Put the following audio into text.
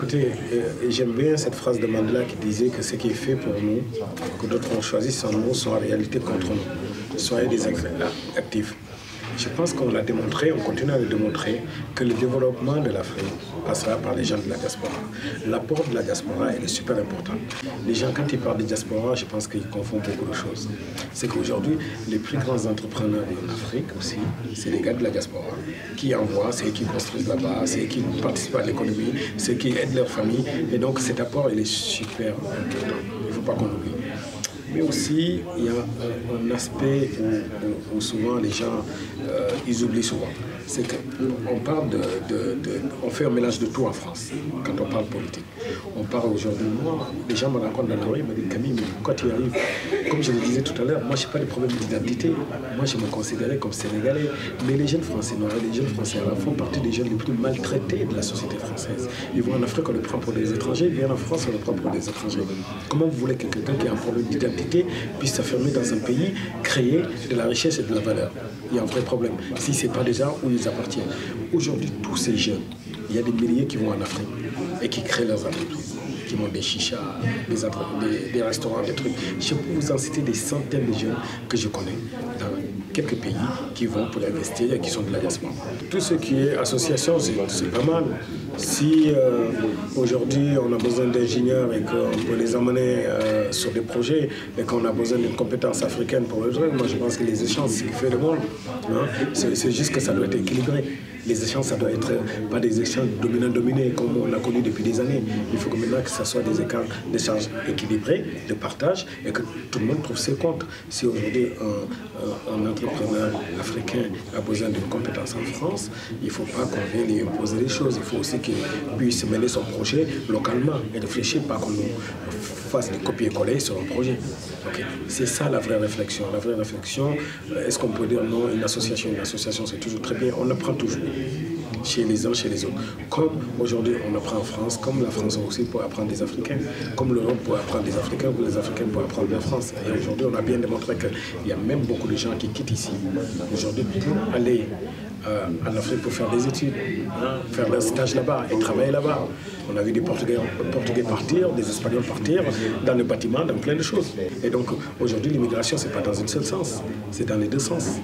Écoutez, j'aime bien cette phrase de Mandela qui disait que ce qui est fait pour nous, que d'autres ont choisi sans nous, sont en réalité contre nous. Soyez des actifs. Je pense qu'on l'a démontré, on continue à le démontrer, que le développement de l'Afrique passera par les gens de la diaspora. L'apport de la diaspora est super important. Les gens, quand ils parlent de diaspora, je pense qu'ils confondent beaucoup de choses. C'est qu'aujourd'hui, les plus grands entrepreneurs en Afrique aussi, c'est les gars de la diaspora qui envoient, c'est eux qui construisent là-bas, c'est eux qui participent à l'économie, c'est eux qui aident leur famille. Et donc cet apport, il est super important. Il ne faut pas qu'on l'oublie. Mais aussi, il y a un aspect où souvent les gens, ils oublient souvent. C'est qu'on parle on fait un mélange de tout en France, quand on parle politique. On parle aujourd'hui, moi, les gens me racontent dans la rue, ils me disent, Camille, mais pourquoi tu y arrives? Comme je le disais tout à l'heure, moi, je n'ai pas de problème d'identité. Moi, je me considérais comme Sénégalais. Mais les jeunes Français noirs et les jeunes Français arabes font partie des jeunes les plus maltraités de la société française. Ils vont en Afrique, on les prend pour des étrangers, ils viennent en France, on les prend pour des étrangers. Comment vous voulez que quelqu'un qui a un problème d'identité puisse s'affirmer dans un pays, créer de la richesse et de la valeur? Il y a un vrai problème, si ce n'est pas déjà où ils appartiennent. Aujourd'hui, tous ces jeunes, il y a des milliers qui vont en Afrique et qui créent leurs entreprises, qui montent des chichas, des restaurants, des trucs. Je peux vous en citer des centaines de jeunes que je connais dans quelques pays qui vont pour investir et qui sont de la diaspora. Tout ce qui est association, c'est pas mal. Si aujourd'hui on a besoin d'ingénieurs et qu'on peut les emmener sur des projets et qu'on a besoin d'une compétence africaine pour le truc, moi je pense que les échanges, c'est ce qui fait le monde. Hein? C'est juste que ça doit être équilibré. Les échanges, ça doit être pas des échanges dominant-dominé comme on l'a connu depuis des années. Il faut que maintenant que ça soit des échanges équilibrés, de partage et que tout le monde trouve ses comptes. Si aujourd'hui un entrepreneur africain a besoin d'une compétence en France, il ne faut pas qu'on vienne lui imposer les choses. Il faut aussi qu'il puisse mener son projet localement et réfléchir, pas qu'on nous fasse des copier-coller sur un projet. Okay. C'est ça la vraie réflexion. La vraie réflexion, est-ce qu'on peut dire non, une association c'est toujours très bien, on apprend toujours. Chez les uns, chez les autres. Comme aujourd'hui on apprend en France, comme la France aussi pour apprendre des Africains, comme l'Europe pour apprendre des Africains, comme les Africains pour apprendre la France. Et aujourd'hui on a bien démontré qu'il y a même beaucoup de gens qui quittent ici aujourd'hui pour aller en Afrique pour faire des études, hein, faire leur stage là-bas et travailler là-bas. On a vu des Portugais partir, des Espagnols partir dans le bâtiment, dans plein de choses. Et donc aujourd'hui l'immigration c'est pas dans un seul sens, c'est dans les deux sens.